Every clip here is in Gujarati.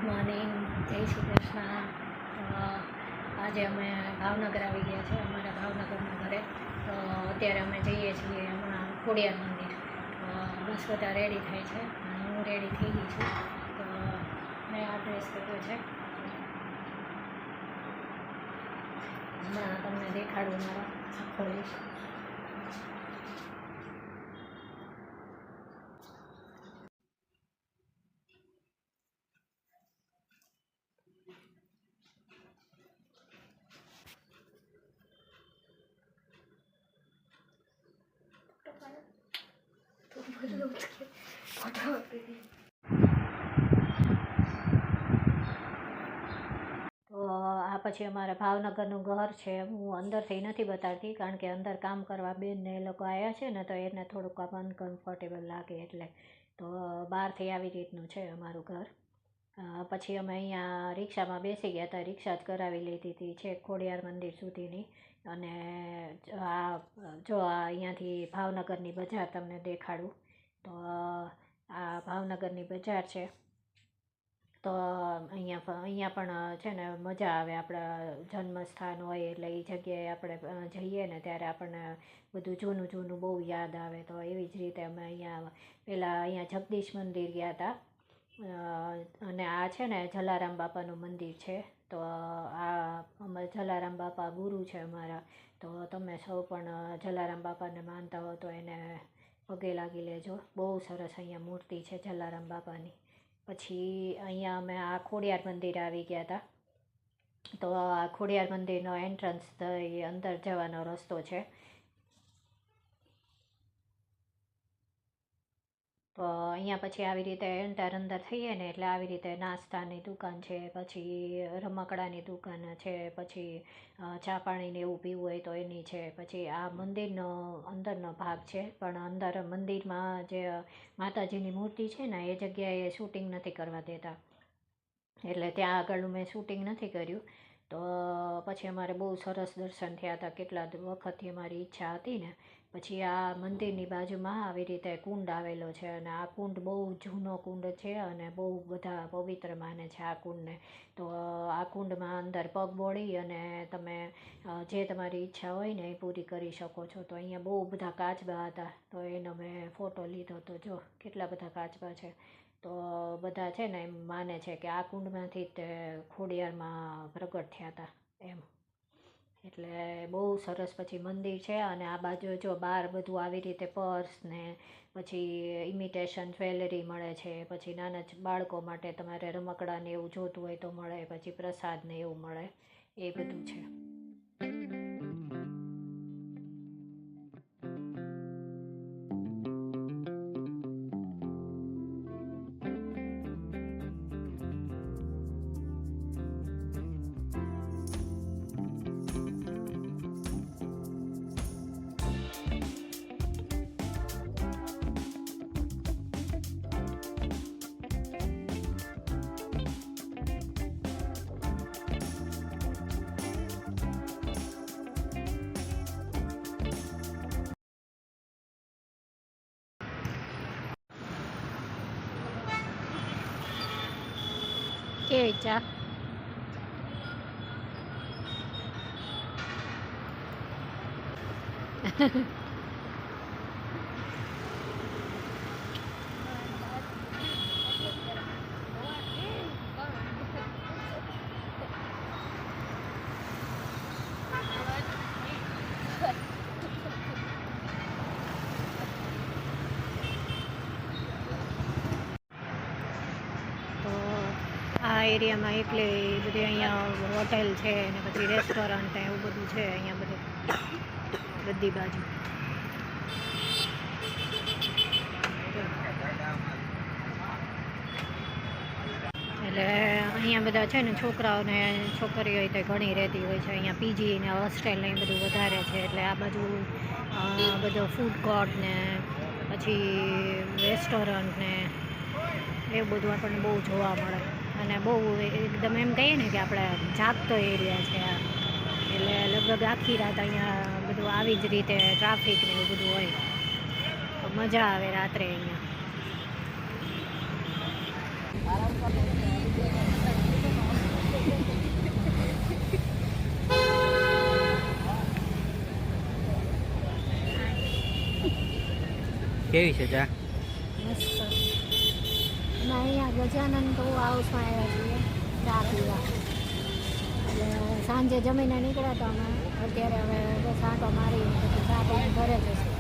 મોર્નિંગ, જય શ્રી કૃષ્ણ. આજે અમે ભાવનગર આવી ગયા છે, અમારા ભાવનગરના ઘરે. તો અત્યારે અમે જઈએ છીએ હમણાં ખોડિયાર મંદિર. બસ બધા રેડી થાય છે અને હું રેડી થઈ ગઈ છું. તો મેં આ ડ્રેસ કર્યો છે, હમણાં તમને દેખાડું મારો આખો લુક. તો આ પછી અમારા ભાવનગરનું ઘર છે. હું અંદરથી નથી બતાડતી કારણ કે અંદર કામ કરવા બેન ને એ લોકો આવ્યા છે ને, તો એને થોડુંક અનકમ્ફર્ટેબલ લાગે, એટલે તો બહારથી આવી રીતનું છે અમારું ઘર. પછી અમે અહીંયા રિક્ષામાં બેસી ગયા હતા, રિક્ષા જ કરાવી લીધી હતી છે ખોડિયાર મંદિર સુધીની. અને આ જો અહીંયાથી ભાવનગરની બજાર તમને દેખાડું. તો આ ભાવનગરની બજાર છે. તો અહીંયા પણ છે ને મજા આવે. આપણા જન્મસ્થાન હોય એટલે એ જગ્યાએ આપણે જઈએ ને ત્યારે આપણને બધું જૂનું જૂનું બહુ યાદ આવે. તો એવી જ રીતે અમે પહેલાં અહીંયા જગદીશ મંદિર ગયા હતા. અને આ છે ને જલારામ બાપાનું મંદિર છે. તો આ જલારામ બાપા ગુરુ છે અમારા. તો તમે સૌ પણ જલારામ બાપાને માનતા હો તો એને પગે લાગી લેજો. બહુ સરસ અહીંયા મૂર્તિ છે જલારામ બાપાની. પછી અહીંયા અમે આ ખોડિયાર મંદિર આવી ગયા હતા. તો આ ખોડિયાર મંદિરનો એન્ટ્રન્સ અંદર જવાનો રસ્તો છે. તો અહીંયા પછી આવી રીતે અંદર થઈએ ને એટલે આવી રીતે નાસ્તાની દુકાન છે, પછી રમકડાની દુકાન છે, પછી ચા પાણીને એવું પીવું હોય તો એની છે. પછી આ મંદિરનો અંદરનો ભાગ છે, પણ અંદર મંદિરમાં જે માતાજીની મૂર્તિ છે ને એ જગ્યાએ શૂટિંગ નથી કરવા દેતા, એટલે ત્યાં આગળ મેં શૂટિંગ નથી કર્યું. તો પછી અમારે બહુ સરસ દર્શન થયા હતા. કેટલા વખતથી અમારી ઈચ્છા હતી ને. પછી આ મંદિરની બાજુમાં આવી રીતે કુંડ આવેલો છે, અને આ કુંડ બહુ જૂનો કુંડ છે અને બહુ બધા પવિત્ર માને છે આ કુંડને. તો આ કુંડમાં અંદર પગ બોળી અને તમે જે તમારી ઈચ્છા હોય ને એ પૂરી કરી શકો છો. તો અહીંયા બહુ બધા કાચબા હતા, તો એનો મેં ફોટો લીધો. તો જો કેટલા બધા કાચબા છે. તો બધા છે ને એમ માને છે કે આ કુંડમાંથી જ ખોડિયારમાં પ્રગટ થયા હતા એમ. એટલે બહુ સરસ પછી મંદિર છે. અને આ બાજુ જો બહાર બધું આવી રીતે પર્સ ને પછી ઇમિટેશન જ્વેલરી મળે છે. પછી નાના બાળકો માટે તમારે રમકડાને એવું જોતું હોય તો મળે. પછી પ્રસાદ ને એવું મળે, એ બધું છે. કેવી ચા? આ એરિયામાં એટલી બધી અહીંયા હોટેલ છે ને પછી રેસ્ટોરન્ટ ને એવું બધું છે અહીંયા બધું બધી બાજુ. એટલે અહીંયા બધા છે ને છોકરાઓને છોકરીઓ તે ઘણી રહેતી હોય છે. અહીંયા પીજી ને હોસ્ટેલ ને એ બધું વધારે છે. એટલે આ બાજુ બધો ફૂડ કોર્ટ ને પછી રેસ્ટોરન્ટ ને એવું બધું આપણને બહુ જોવા મળે. અને બહુ એકદમ એમ કહીએ ને કે આપણે જાગતો એરિયા છે આ. એટલે લગભગ આખી રાત અહીંયા બધું આવી જ રીતે ટ્રાફિક ને એવું બધું હોય, તો મજા આવે રાત્રે અહીંયા. કેવી છે ચા? મસ્ત. અને અહીંયા ગજાનંદ તો હાઉસમાં આવ્યા છીએ ચા પીવા. એટલે સાંજે જમીને નીકળ્યા હતા અમે. અત્યારે હવે બસ આંટો મારી પછી ચા પીને ઘરે જશું.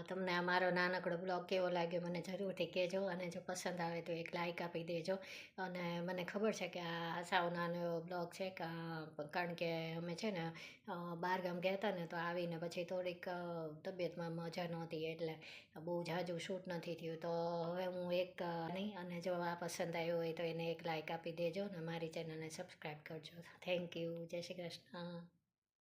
તમને આ મારો નાનકડો બ્લોગ કેવો લાગ્યો મને જરૂરથી કહેજો, અને જો પસંદ આવે તો એક લાઈક આપી દેજો. અને મને ખબર છે કે આ સાવ નાનો એવો બ્લોગ છે, કારણ કે અમે છે ને બહારગામ ગયા હતા ને, તો આવીને પછી થોડીક તબિયતમાં મજા નહોતી, એટલે બહુ ઝાઝું શૂટ નથી થયું. તો હવે હું એક નહીં, અને જો આ પસંદ આવ્યો હોય તો એને એક લાઈક આપી દેજો, અને મારી ચેનલને સબસ્ક્રાઈબ કરજો. Thank you. જય શ્રી કૃષ્ણ.